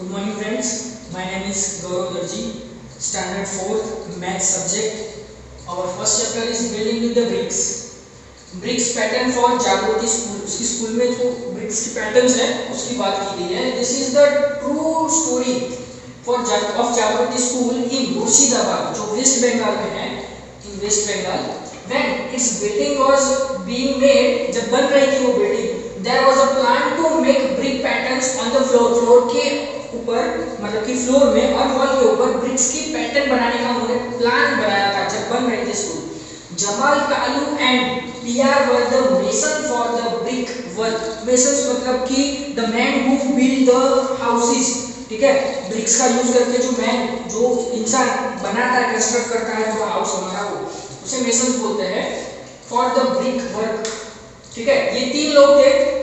Good morning friends, my name is Gaurav Darji, standard 4th math subject. Our first chapter is building with the bricks. Bricks pattern for जागृति school. उसकी school में जो bricks की patterns है उसकी बात की गई है. This is the true story for of जागृति स्कूल in मुर्शिदाबाद जो वेस्ट बंगाल में है. In West Bengal, when its building was being made, जब बन रही थी वो building, there was a plan to make brick patterns on the floor. Floor के ऊपर मतलब कि फ्लोर में और वॉल के ऊपर ब्रिक्स की पैटर्न बनाने का उन्होंने प्लान बनाया था जब बन रही थी school. Jamal Kalu and PR were the mason for the brick work. Masons मतलब कि the man who build the houses. ठीक है, ब्रिक्स का यूज करके जो इंसान बनाता है, कंस्ट्रक्ट करता है जो हाउस हमारा वो उसे मेसन्स बोलते हैं. For the brick work. ठीक है, ये तीन लोग थे,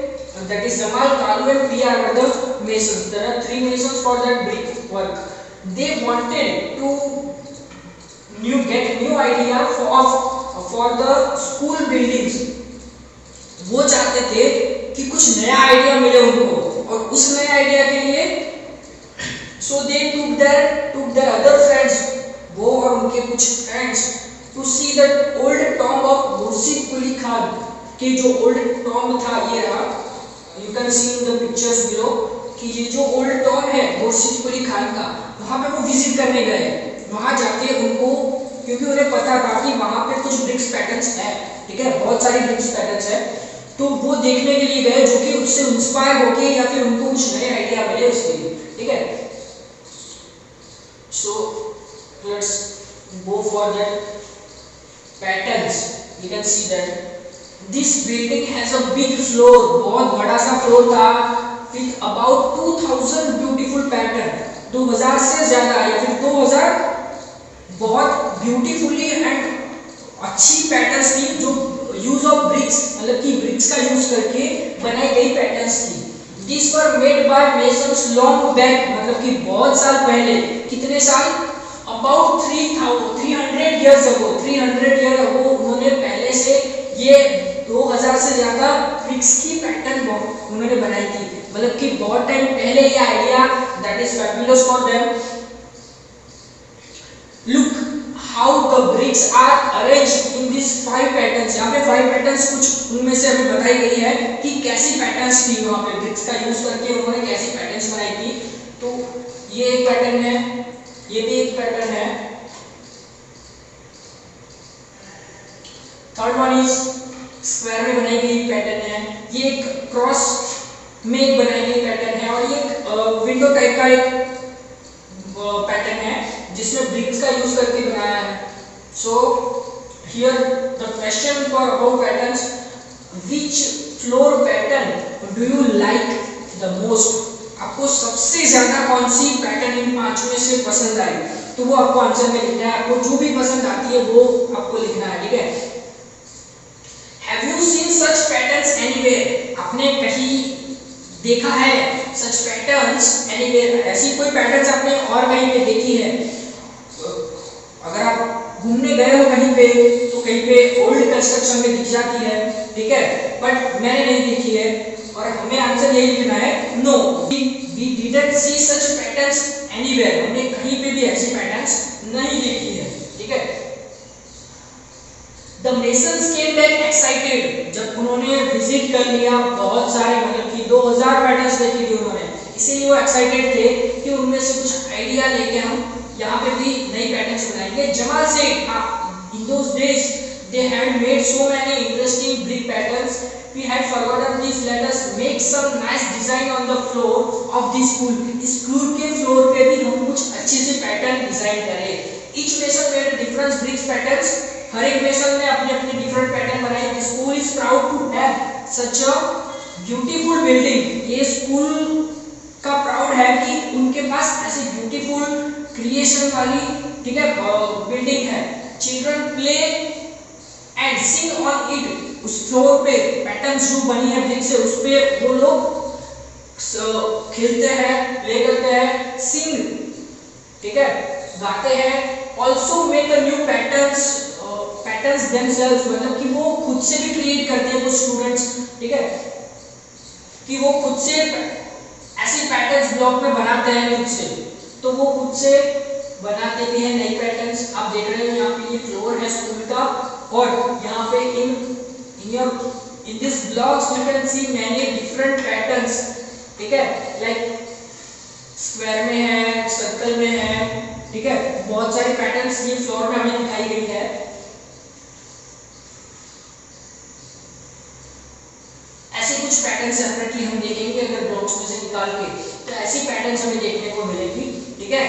that is Jamal, Kalu and PR were the masons. There are three masons for that brick work. They wanted to get new idea for the school buildings. वो चाहते थे कि कुछ नया आइडिया मिले उनको और उस नए आइडिया के लिए so they took their other friends, वो और उनके कुछ friends, to see that old tomb of मुर्शिद कुली खान. कि जो ओल्ड टॉम्ब था ये रहा, you can see in the pictures below कि ये जो ओल्ड टॉम्ब है मुर्शिद कुली खान का, वहाँ पे वो विजिट करने गए. वहाँ जाके उनको, क्योंकि उन्हें पता था कि वहाँ पे कुछ ब्रिक्स पैटर्न्स है. ठीक है, बहुत सारी ब्रिक्स पैटर्न्स है, तो वो देखने के लिए गए जो कि उससे इंस्पायर होके या फिर उनको कुछ नए आइडिया मिले उसके लिए. ठीक है, so let's go for that patterns. You can see that This building has a big floor. बहुत बड़ा सा फ्लोर था with about 2000 beautiful pattern. 2000 से ज्यादा या फिर 2000 बहुत ब्यूटीफुली एंड अच्छी पैटर्न्स थी जो यूज ऑफ ब्रिक्स मतलब कि ब्रिक्स का यूज करके बनाई गई पैटर्न्स थी. These were made by masons long back, मतलब कि बहुत साल पहले. कितने साल? About 300 years ago. 300 years ago उन्होंने पहले से ये 2000 से ज्यादा ब्रिक्स की पैटर्न उन्होंने बनाई थी. मतलब कि बहुत टाइम पहले ये idea, that is fabulous for them. Look how the bricks are arranged in this 5 patterns. यहाँ पे 5 पैटर्न्स कुछ उनमें से हमें बताई गई है कि कैसी पैटर्न्स थी वहाँ पे ब्रिक्स का यूज करके उन्होंने कैसी पैटर्न्स बनाई थी. तो ये एक पैटर्न है, ये भी एक पैटर्न है. थर्ड वन इज स्क्वायर में बनाई गई पैटर्न है. ये एक क्रॉस में एक बनाई गई पैटर्न है और ये विंडो टाइप का एक पैटर्न है जिसमें ब्रिक्स का यूज करके बनाया है. So here the question for above patterns, which floor pattern do you like the most. आपको सबसे ज्यादा कौन सी पैटर्न इन 5 में से पसंद आई, तो वो आपको आंसर में लिखना है. आपको जो भी पसंद आती है वो आपको लिखना है. ठीक है, Have you seen such patterns anywhere? आपने कहीं देखा है such patterns anywhere? ऐसी कोई पैटर्न्स आपने और कहीं पे देखी है? अगर आप घूमने गए हो कहीं पे तो कहीं पे ओल्ड कंस्ट्रक्शन में दिख जाती है. ठीक है, बट मैंने नहीं देखी है और हमें आंसर यही लिखना है no, we didn't see such patterns anywhere. हमने कहीं पे भी ऐसी पैटर्न्स नहीं देखी है. ठीक है, The masons came back excited. जब उन्होंने विजिट कर लिया बहुत सारे मतलब कि 2000 पैटर्न्स देखी थी उन्होंने, इसीलिए वो एक्साइटेड थे कि उनमें से कुछ आइडिया लेके हम यहाँ पे भी नई पैटर्न्स बनाएंगे. जमाल से in those days they had made so many interesting brick patterns. We had forgotten this. Let us make some nice design on the floor of this school. इस स्कूल के फ्लोर पे भी हम कुछ अच्छे से पैटर्न डिजाइन करें. Each mason made different bricks patterns. हर एक मेसन ने अपने अपने डिफरेंट पैटर्न बनाए. The school is proud to have such a beautiful building. ये स्कूल का प्राउड है कि उनके पास ऐसी ब्यूटीफुल क्रिएशन वाली, ठीक है, बिल्डिंग है. Children play and sing on it. उस फ्लोर पे पैटर्न्स जो बनी है ब्रिक से उस पे वो लोग खेलते हैं, प्ले करते हैं, सिंग, ठीक है, गाते हैं. Also make a new patterns themselves, मतलब कि वो खुद से भी क्रिएट करते हैं वो स्टूडेंट्स. ठीक है, कि वो खुद से ऐसी पैटर्न्स ब्लॉक में बनाते हैं खुद से, तो वो खुद से बनाते भी हैं नई पैटर्न्स। आप देख रहे हो यहाँ पे ये फ्लोर है स्कूल का, और यहाँ पे in this blocks you can see many different patterns, ठीक है, लाइक स्क्वायर में है, सर्कल में है, ठीक है, बहुत सारे पैटर्न्स ये फ्लोर में हमें दिखाई गई है। ऐसे कुछ पैटर्न सेपरेटली हम देखेंगे अगर ब्लॉक्स में से निकाल के, तो ऐसी पैटर्न्स हमें देखने को मिलेगी, ठीक है।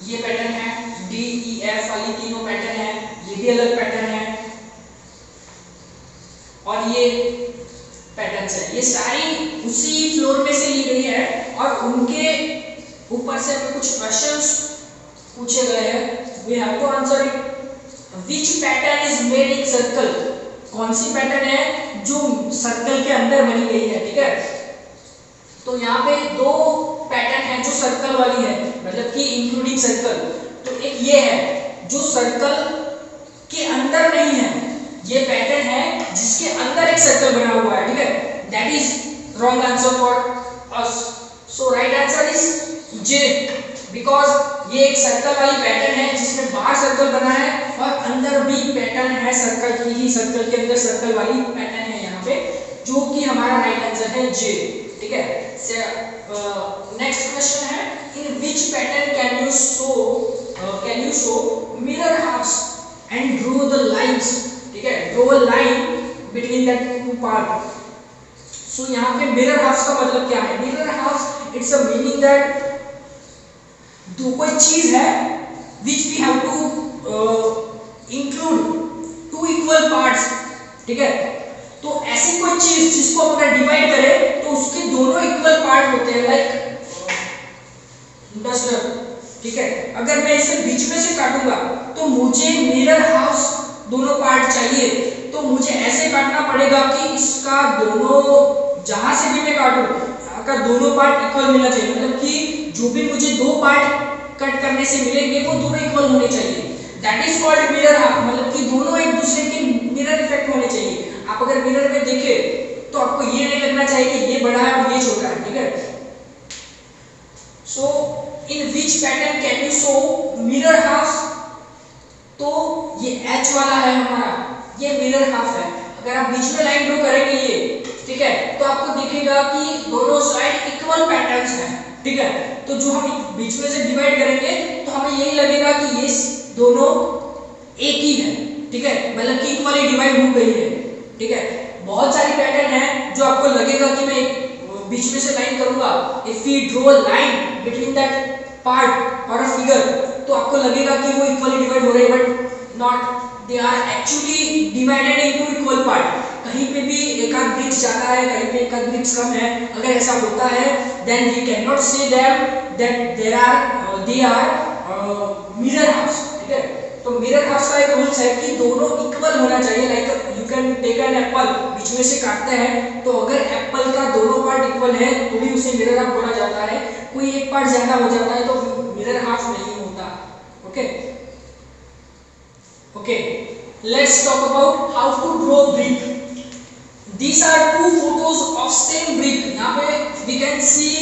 ये पैटर्न है डी ई एफ वाली तीनों पैटर्न है, ये भी अलग पैटर्न है, और ये पैटर्न्स है, ये सारी उसी फ्लोर में से ली गई है, और उनके ऊपर से हमें कुछ क्वेश्चंस पूछे गए हैं। We have to answer it. Which pattern is made in circle, कौन सी पैटर्न है जो सर्कल के अंदर बनी गई है, ठीक है। तो यहाँ पे दो पैटर्न है जो सर्कल वाली है, मतलब कि इंक्लूडिंग सर्कल। तो एक ये है जो सर्कल के अंदर नहीं है, ये पैटर्न है जिसके अंदर एक सर्कल बना हुआ है, ठीक है। That is wrong answer for us, so right answer is J, because ये एक सर्कल वाली पैटर्न है जिसमें बाहर सर्कल बना है और अंदर भी पैटर्न है सर्कल की ही, सर्कल के अंदर सर्कल वाली पैटर्न है यहाँ पे, जो कि हमारा राइट आंसर है जे, ठीक है। नेक्स्ट क्वेश्चन है, in which pattern can you show mirror halves and draw the lines, ठीक है, draw a line between that two part. सो यहाँ पे मिरर हाफ्स का मतलब क्या है? Mirror halves it's a meaning that दो कोई चीज है which we have to include two equal parts, ठीक है। तो ऐसी कोई चीज जिसको हम अगर डिवाइड करें तो उसके दोनों इक्वल पार्ट होते हैं, लाइक डस्टर, ठीक है। अगर मैं इसे बीच में से काटूंगा तो मुझे मिरर हाफ्स दोनों पार्ट चाहिए, तो मुझे ऐसे काटना पड़ेगा कि इसका दोनों, जहां से भी मैं काटूं अगर दोनों पार्ट इक्वल मिलना चाहिए, मतलब कि जो भी मुझे दो पार्ट कट करने से मिलेंगे वो दोनों इक्वल होने चाहिए। That is called mirror half, मतलब कि दोनों एक दूसरे के मिरर इफेक्ट होने चाहिए। आप अगर मिरर में देखें तो आपको ये नहीं लगना चाहिए कि ये बड़ा है और ये छोटा है, ठीक है। So in which pattern can you show mirror half, तो ये H वाला है हमारा, ये मिरर हाफ है। अगर आप बीच में लाइन ड्रॉ करेंगे ये, ठीक है, तो आपको दिखेगा कि दोनों साइड इक्वल पैटर्न्स हैं, ठीक है। तो जो हम बीच में से डिवाइड करेंगे तो हमें यही लगेगा कि ये दोनों एक ही है, ठीक है, मतलब कि इक्वली डिवाइड हो गई है, ठीक है। बहुत सारी पैटर्न है जो आपको लगेगा कि मैं बीच में से लाइन करूंगा, if we draw a line between that part और अ फिगर, तो आपको लगेगा कि वो इक्वली डिवाइड हो रहे हैं, but not, they are actually divided into equal part. कहीं पे भी एक आध ब्रिक्स ज्यादा है, कहीं पे एक आध ब्रिक्स कम है। अगर ऐसा होता है then we can not say them that they are mirror halves, ठीक है। तो मिरर हाफ्स का एक रूल्स है कि दोनों इक्वल होना चाहिए, like you can take an apple, बीच में से काटते हैं तो अगर एप्पल का दोनों पार्ट इक्वल है तो भी उसे मिरर हाफ बोला जाता है। कोई एक पार्ट ज्यादा हो जाता है तो मिरर हाफ नहीं होता, okay. Okay, let's talk about how to draw brick. These are two photos of same brick. यहाँ पे we can see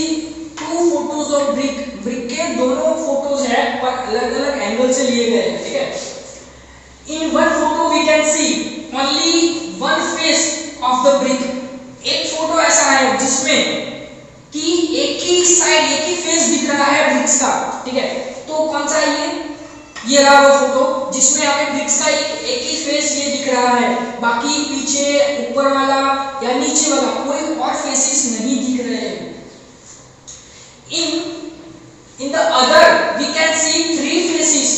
two photos of brick. Brick के दोनों फोटोज है पर अलग-अलग एंगल से लिए गए हैं, ठीक है। In one photo we can see only one face of the brick. एक फोटो ऐसा है जिसमें कि एक ही साइड, एक ही फेस दिख रहा है ब्रिक्स का, ठीक है। तो कौन सा है ये रहा वो फोटो जिसमें हमें ब्रिक्स का एक ही फेस ये दिख रहा है, बाकी पीछे, ऊपर वाला या नीचे वाला कोई और फेसेस नहीं दिख रहे हैं। In the other we can see three faces,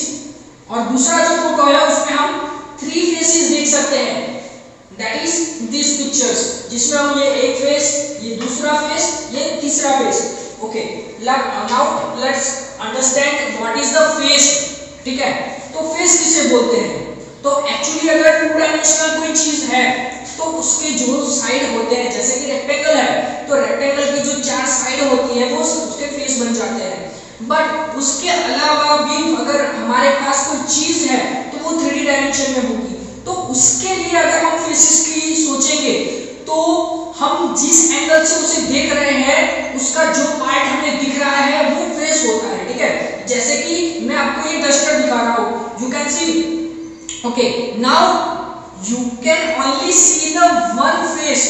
और दूसरा जो फोटो है उसमें हम थ्री फेसेस देख सकते हैं, दैट इज दिस पिक्चर्स, जिसमें हम ये एक फेस, ये दूसरा फेस, ये तीसरा face, okay. Now let's understand what is the face, ठीक है। तो फेस किसे बोलते हैं? तो एक्चुअली अगर टू डायमेंशनल कोई चीज है तो उसके जो साइड होते हैं, जैसे कि रेक्टेंगल है तो रेक्टेंगल की जो चार साइड होती है वो उसके फेस बन जाते हैं। बट उसके अलावा भी अगर हमारे पास कोई चीज है तो वो 3D डायमेंशन में होगी, तो उसके लिए अगर हम फेसेस की सोचेंगे तो हम जिस एंगल से उसे देख रहे हैं उसका जो पार्ट हमें दिख रहा है वो फेस होता है, ठीक है। जैसे कि मैं आपको ये डस्टर दिखा रहा हूं, you can see, okay, now you can only see the one face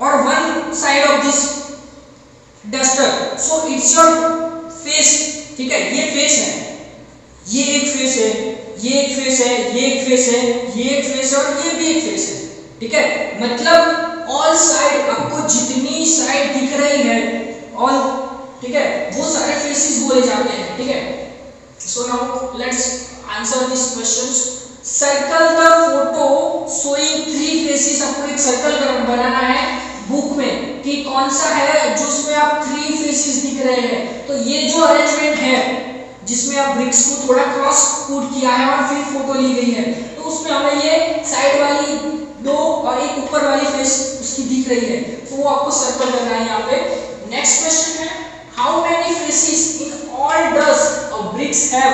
और one side of this duster, so it's your face, ठीक है। ये फेस है, ये एक फेस है, ये एक फेस है, ये एक फेस है, ये एक फेस है और ये भी एक फेस है, ठीक है। मतलब ऑल साइड, आपको जितनी साइड दिख रही है ऑल, ठीक है, वो सारे फेसेस बोले जाते हैं, ठीक है। So now let's answer this questions. Circle the photo showing three faces, आपको एक सर्कल बनाना है बुक में कि कौन सा है जो उसमें आप थ्री फेसेस दिख रहे हैं। तो ये जो अरेंजमेंट है जिसमें आप ब्रिक्स को थोड़ा क्रॉस कट किया है और फिर फोटो ली गई है, तो उसमें हमें ये साइड वाली दो और एक ऊपर वाली फेस उसकी दिख रही है, तो वो आपको सर्कल करना है यहाँ पे। नेक्स्ट क्वेश्चन है, how many faces in all does a bricks have,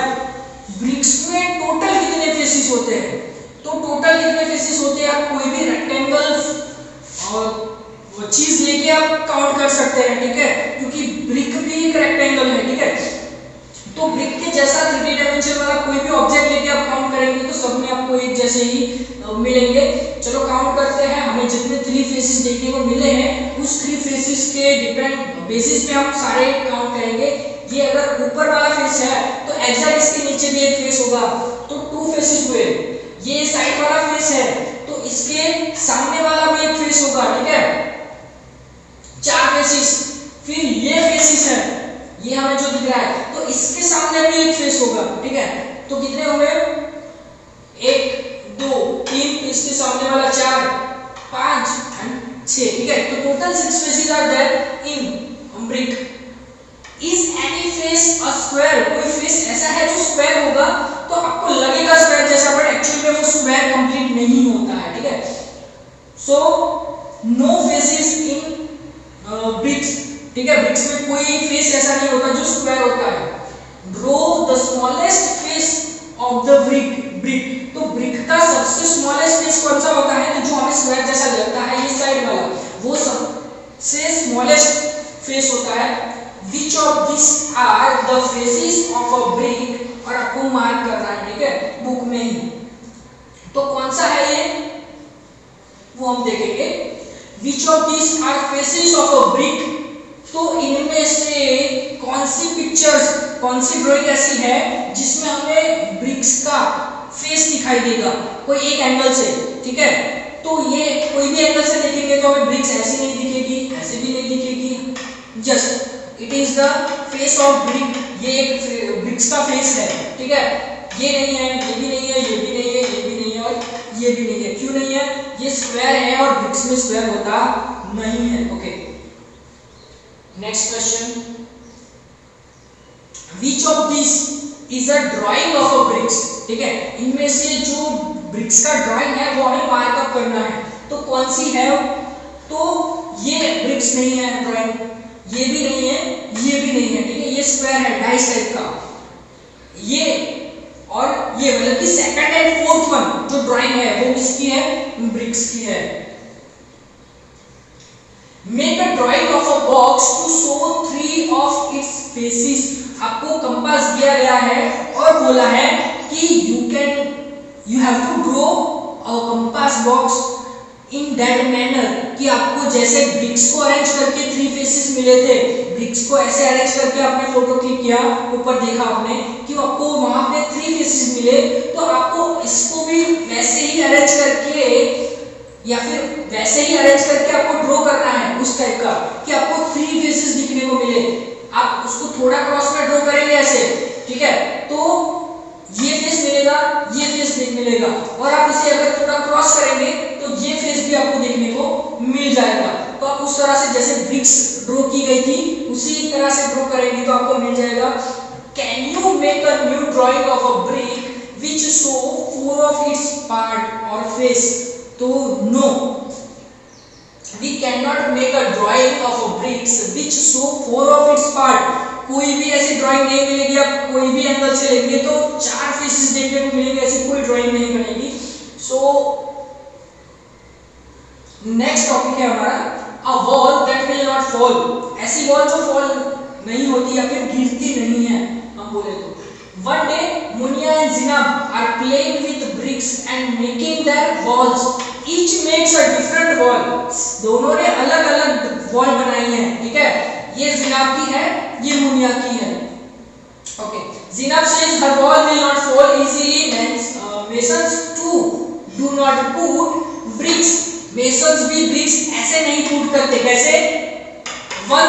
bricks में टोटल कितने फेसेस होते हैं। तो टोटल कितने फेसेस होते हैं, आप कोई भी रेक्टेंगल और वो चीज लेके आप काउंट कर सकते हैं, ठीक है, क्योंकि ब्रिक भी एक रेक्टेंगल है, ठीक है। तो ब्रिक के जैसा 3D डायमेंशन वाला कोई भी ऑब्जेक्ट लेके आप काउंट करेंगे तो सब में आपको एक जैसे ही मिलेंगे। चलो काउंट करते हैं, हमें जितने थ्री फेसेस देखने को मिले हैं उस थ्री फेसेस के डिपेंड बेसिस पे हम सारे काउंट करेंगे। ये अगर ऊपर वाला फेस है तो एग्जैक्ट इसके नीचे भी एक फेस होगा, तो टू फेसेस हुए। ये साइड वाला फेस है तो इसके सामने वाला भी एक फेस होगा, ठीक है, चार फेसेस। फिर ये फेसेस है, ये हमें जो दिख रहा है, तो इसके सामने भी एक फेस होगा, ठीक है। तो कितने हुए, एक, दो, तीन, इसके सामने वाला चार, पांच एंड छह, ठीक है। तो total 6 faces are there in brick. Is any face a square, कोई फेस ऐसा है जो स्क्वायर होगा तो आपको लगेगा स्क्वायर जैसा, बट एक्चुअली में वो स्क्वायर कंप्लीट नहीं होता है, ठीक है। सो नो फेसेस इन ब्रिक्स, ठीक है, ब्रिक्स में कोई फेस ऐसा नहीं होता जो स्क्वायर होता है। Draw the smallest face of the brick, तो ब्रिक का सबसे स्मॉलेस्ट फेस कौन सा होता है, तो जो हमें स्क्वायर जैसा लगता है ये साइड वाला, वो सबसे स्मॉलेस्ट फेस होता है। Which of these are the faces of a brick, और आपको मार्क करना है, ठीक है, बुक में ही। तो कौन सा है ये, वो हम देखेंगे। Which of these are faces of a brick, तो इनमें से कौन सी पिक्चर्स, कौन सी ड्राइंग ऐसी है जिसमें हमें ब्रिक्स का फेस दिखाई देगा कोई एक एंगल से, ठीक है। तो ये कोई भी एंगल से देखेंगे तो हमें ब्रिक्स ऐसी नहीं दिखेगी, ऐसे भी नहीं दिखेगी, just it is the face of brick, ये एक ब्रिक्स का फेस है, ठीक है। ये नहीं है, ये भी नहीं है, ये भी नहीं है, ये भी नहीं है और ये भी नहीं है। क्यों नहीं है, ये स्क्वायर है और ब्रिक्स में स्क्वायर होता नहीं है, okay. Next question, which of these is a drawing of a bricks, ठीक है, इनमें से जो ब्रिक्स का ड्राइंग है वो हमें मार्कअप करना है, तो कौन सी है, तो ये ब्रिक्स नहीं है ड्राइंग, ये भी नहीं है, ये भी नहीं है, ठीक है, ये स्क्वायर है डाइस टाइप का, ये और ये, मतलब कि सेकंड एंड फोर्थ वन जो ड्राइंग है वो किसकी है, ब्रिक्स की है। Make a drawing of a box to show 3 of its faces, आपको कंपास दिया गया है और बोला है कि you have to draw a compass box in that manner, कि आपको जैसे ब्रिक्स को अरेंज करके 3 फेसेस मिले थे, ब्रिक्स को ऐसे अरेंज करके आपने फोटो क्लिक किया, ऊपर देखा आपने कि आपको वहां पे 3 फेसेस मिले, तो आपको इसको भी वैसे ही अरेंज करके या फिर वैसे ही अरेंज करके आपको ड्रॉ करना है उस टाइप का कि आपको 3 फेसेस दिखने को मिले। आप उसको थोड़ा क्रॉस में ड्रॉ करेंगे ऐसे, ठीक है, तो ये फेस मिलेगा, ये फेस मिलेगा, और आप इसे अगर थोड़ा क्रॉस करेंगे तो ये फेस भी आपको देखने को मिल जाएगा। तो आप उस तरह से जैसे ब्रिक्स ड्रॉ की गई थी उसी तरह से ड्रॉ करेंगे तो आपको मिल जाएगा। Can you make a new drawing of a brick which show 4 of its part और फेस, तो no, we cannot make a drawing of a bricks which show 4 of its part, कोई भी ऐसी ड्राइंग नहीं मिलेगी, आप कोई भी एंगल से लेंगे तो 4 फेसेस देखने को मिलेंगे, ऐसी कोई ड्राइंग नहीं बनेगी। सो नेक्स्ट टॉपिक है हमारा a wall that will not fall, ऐसी वॉल जो फॉल नहीं होती या फिर गिरती नहीं है हम बोले तो। One day Muniya and Zainab are playing with bricks and making their walls, each makes a different wall, दोनों ने अलग अलग वॉल बनाई है, ठीक है। ये जिनब की है, ये मुनिया की है। Okay, Zainab says her wall will not fall easily, masons to do not put bricks, masons भी ब्रिक्स ऐसे नहीं पुट करते, कैसे, one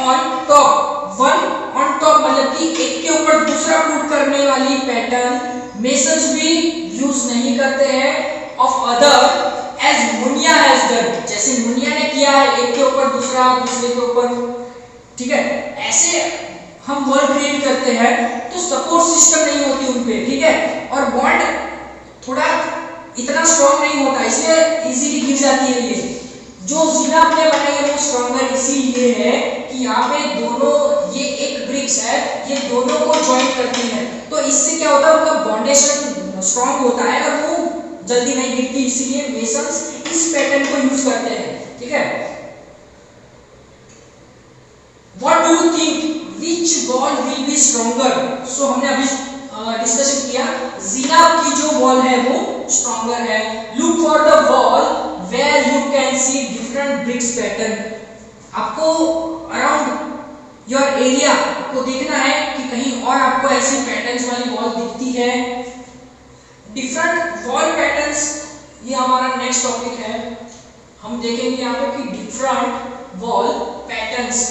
on top, one on top मतलब कि एक के ऊपर दूसरा पुट करने वाली पैटर्न मेसन्स भी यूज नहीं करते हैं of other as Muniya has done, जैसे मुनिया ने किया है एक के ऊपर दूसरा दूसरे के ऊपर, ठीक है। ऐसे हम वॉल क्रिएट करते हैं तो सपोर्ट सिस्टम नहीं होती उन पे, ठीक है, और बॉन्ड थोड़ा इतना स्ट्रॉन्ग नहीं होता, इसलिए इजीली गिर जाती है। ये जो जिनब ने बनाई है वो स्ट्रॉन्गर इसीलिए है कि यहाँ पे दोनों, ये एक ब्रिक्स है, ये दोनों को ज्वाइन करती है, तो इससे क्या होता है उनका बॉन्डेशन स्ट्रॉन्ग होता है और वो जल्दी नहीं गिरती, इसीलिए मेसन्स इस पैटर्न को यूज करते हैं, ठीक है। What do you think? Which wall will be stronger? So हमने अभी डिस्कशन किया, जिनब की जो वॉल है वो स्ट्रॉन्गर है। Look for the wall where you can see different bricks pattern. आपको अराउंड योर एरिया को देखना है कि कहीं और आपको ऐसी पैटर्न्स वाली वॉल दिखती है। डिफरेंट वॉल पैटर्न्स, ये हमारा नेक्स्ट टॉपिक है। हम देखेंगे यहाँ पे कि different wall patterns.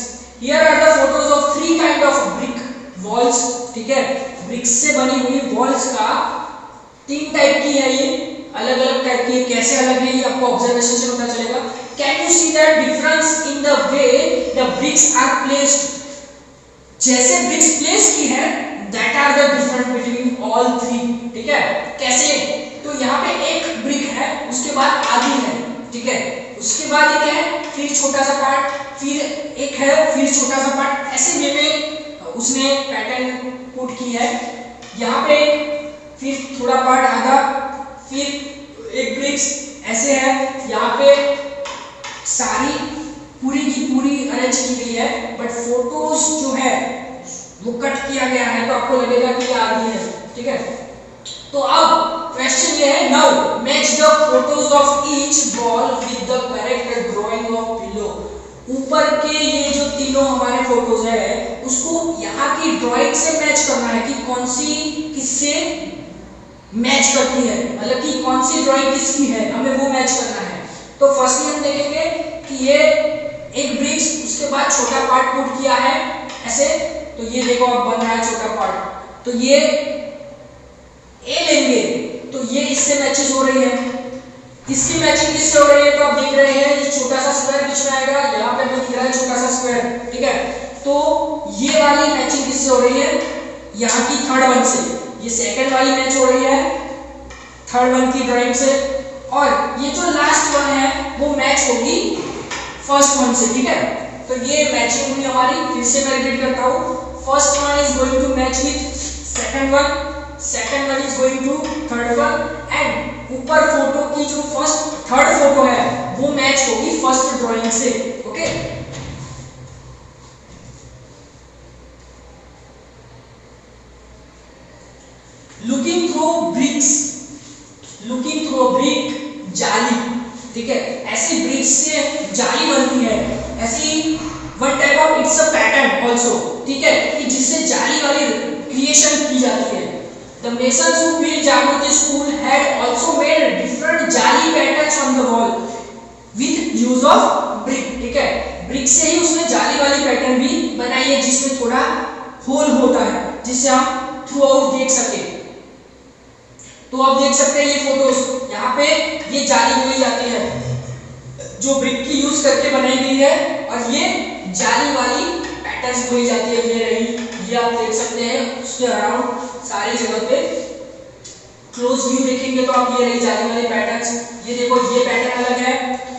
Here are the photos of three kind of brick walls, ठीक है, ब्रिक्स से बनी हुई वॉल्स का तीन टाइप की है, ये अलग अलग टाइप की है। कैसे अलग है ये आपको ऑब्जर्वेशन से पता चलेगा। Can you see that difference in the way the bricks are placed, जैसे ब्रिक्स प्लेस की है that are the difference between all three, ठीक है। कैसे, तो यहाँ पे एक ब्रिक है, उसके बाद आधी है, ठीक है, उसके बाद एक है, फिर छोटा सा पार्ट, फिर एक है, फिर छोटा सा पार्ट, ऐसे वे में उसने पैटर्न पुट की है। यहाँ पे फिर थोड़ा पार्ट आधा, फिर एक ब्रिक्स ऐसे है, यहाँ पे सारी पूरी की पूरी अरेंज की गई है, बट फोटोज जो है वो कट किया गया है, तो आपको लगेगा कि ये आधी है, ठीक है। तो अब क्वेश्चन ये है, now match the photos of each wall with the correct drying of below. ऊपर के ये जो तीनों हमारे फोटोज है उसको यहाँ की ड्राइंग से मैच करना है कि कौन सी किससे मैच करती है, मतलब कि कौन सी ड्राइंग किसकी है, हमें वो मैच करना है। तो फर्स्टली हम देखेंगे कि ये एक ब्रिक्स, उसके बाद छोटा पार्ट पुट किया है ऐसे, तो ये देखो अब बन रहा है छोटा पार्ट, तो ये ए लेंगे तो ये इससे मैचेस हो रही है। इसकी मैचिंग किससे हो रही है, तो आप देख रहे हैं ये छोटा सा स्क्वायर बीच में आएगा, यहाँ पे हमें दिख रहा है छोटा सा स्क्वायर, ठीक है। तो ये वाली मैचिंग किससे हो रही है, यहाँ की थर्ड वन से, ये सेकंड वाली मैच हो रही है थर्ड वन की ड्राइंग से, और ये जो लास्ट वन है वो मैच होगी फर्स्ट वन से, ठीक है। तो ये मैचिंग हुई हमारी, फिर से मैं रिपीट करता हूँ, first one is going to match with second one, second one is going to third one, and ऊपर फोटो की जो फर्स्ट थर्ड फोटो है वो मैच होगी फर्स्ट ड्राइंग से, okay. Looking through bricks, looking through brick जाली, ठीक है, ऐसी ब्रिक्स से जाली बनती है, ऐसी one type of it's a pattern also, ठीक है, कि जिससे जाली वाली क्रिएशन की जाती है। The masons who built Jagrati school had also made different jali patterns on the wall with use of brick, ठीक है, ब्रिक से ही उसने जाली वाली पैटर्न भी बनाई है जिसमें थोड़ा होल होता है जिससे हम थ्रू आउट देख सके। तो आप देख सकते हैं ये फोटोज, यहाँ पे ये जाली बोली जाती है जो ब्रिक की यूज करके बनाई गई है, और ये जाली वाली पैटर्न्स बोली जाती है। ये रही, ये आप देख सकते हैं उसके अराउंड सारी जगह पे क्लोज व्यू देखेंगे तो आप ये रही जाली वाली पैटर्न्स। ये देखो ये पैटर्न अलग है,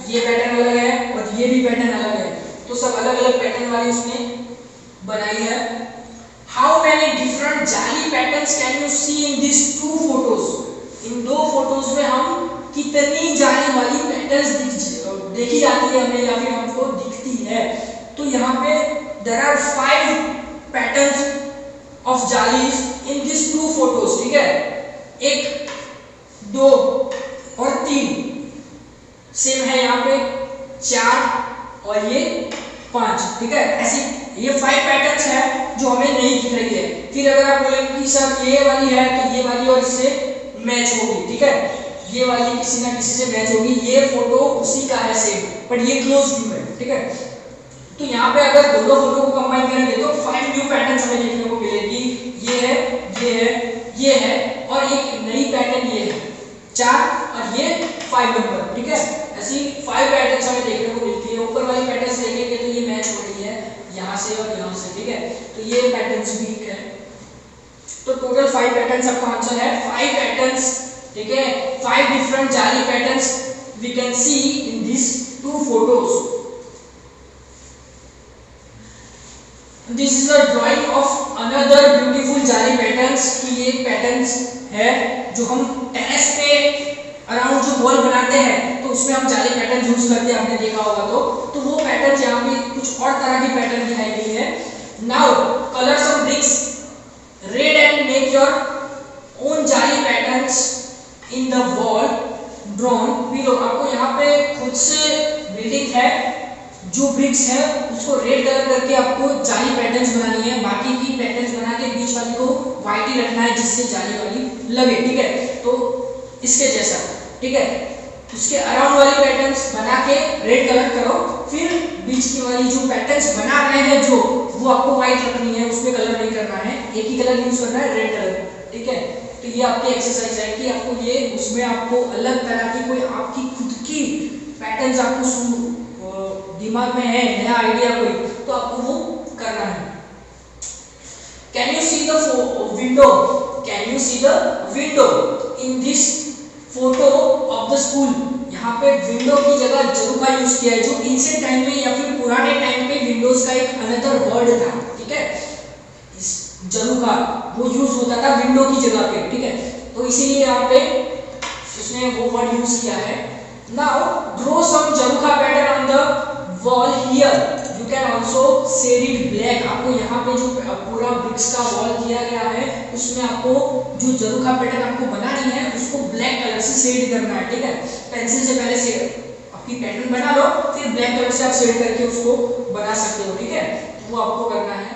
ये पैटर्न अलग है, और ये भी पैटर्न अलग है, तो सब अलग अलग पैटर्न वाली उसने बनाई है। हाउ मैनी डिफरेंट जाली patterns can you see in this two photos, इन दो फोटोज में हम कितनी जाली वाली पैटर्न्स देखी जाती है हमें या फिर हमको दिखती है। तो यहाँ पे there are 5 patterns of jalis in this 2 photos, ठीक है। 1, 2 और 3 सेम है, यहाँ पे 4 और ये 5, ठीक है। ऐसे ये 5 पैटर्न्स है जो हमें नहीं दिख रही है। फिर अगर आप बोलेंगे कि सर ये वाली है तो ये वाली और इससे मैच होगी, ठीक है, ये वाली किसी ना किसी से मैच होगी, ये फोटो उसी का है सेम, बट ये क्लोज व्यू है, ठीक है। तो यहाँ पे अगर दोनों फोटो को कंबाइन करेंगे तो 5 न्यू पैटर्न्स हमें देखने को मिलेगी। ये है, ये है, ये है और एक नई पैटर्न ये है 4 और ये 5 नंबर, ठीक है। ऐसी 5 पैटर्न्स हमें देखने को मिलती है। ऊपर वाली पैटर्न्स देखेंगे तो ये मैच हो रही है यहाँ से और यहाँ से, ठीक है। तो ये पैटर्न्स वीक है। तो टोटल 5 पैटर्न्स आपका आंसर है 5 पैटर्न्स, ठीक है। 5 डिफरेंट जाली patterns we can see in this 2 photos. This is a drawing of another beautiful जाली पैटर्न्स की ये पैटर्न्स है जो हम टेरेस पे अराउंड जो वॉल बनाते हैं तो उसमें हम जाली पैटर्न यूज करते हैं, आपने देखा होगा। तो वो पैटर्न यहाँ पे कुछ और तरह की पैटर्न दिखाई गई है। Now colour some bricks red and make your own jali patterns in the wall drawn below. आपको यहाँ पे खुद से बिल्डिंग है, जो ब्रिक्स है उसको रेड कलर करके आपको जाली पैटर्न्स बनानी है। बाकी की पैटर्न्स बना के बीच वाली को व्हाइट ही रखना है जिससे जाली वाली लगे, ठीक है। तो इसके जैसा, ठीक है, उसके अराउंड वाली पैटर्न्स बना के रेड कलर करो, फिर बीच की वाली जो पैटर्न्स बना रहे हैं जो वो आपको व्हाइट रखनी है, उसमें कलर नहीं करना है, एक ही कलर यूज करना है, रेड कलर, ठीक है। तो ये आपकी एक्सरसाइज है कि आपको ये उसमें आपको अलग तरह की कोई आपकी खुद की पैटर्न्स आपको दिमाग में है, नया आइडिया कोई, तो आपको वो करना है। Can you see the window, can you see the window in this photo of the school. यहाँ पे विंडो की जगह जरूखा यूज किया है, जो एंशिएंट टाइम में या फिर पुराने टाइम पे विंडोज का एक अनदर वर्ड था, ठीक है। जरूखा वो यूज होता था विंडो की जगह पे, ठीक है। तो इसीलिए यहाँ पे उसने वो वर्ड यूज किया है। Now draw some jharokha pattern on the wall here, you can also shade it black. आपको यहाँ पे जो पूरा ब्रिक्स का वॉल किया गया है उसमें आपको जो जरूखा पैटर्न आपको बनानी है उसको ब्लैक कलर से शेड करना है, ठीक है। पेंसिल से पहले से आपकी पैटर्न बना लो, फिर ब्लैक कलर से आप शेड करके उसको बना सकते हो, ठीक है। वो आपको करना है।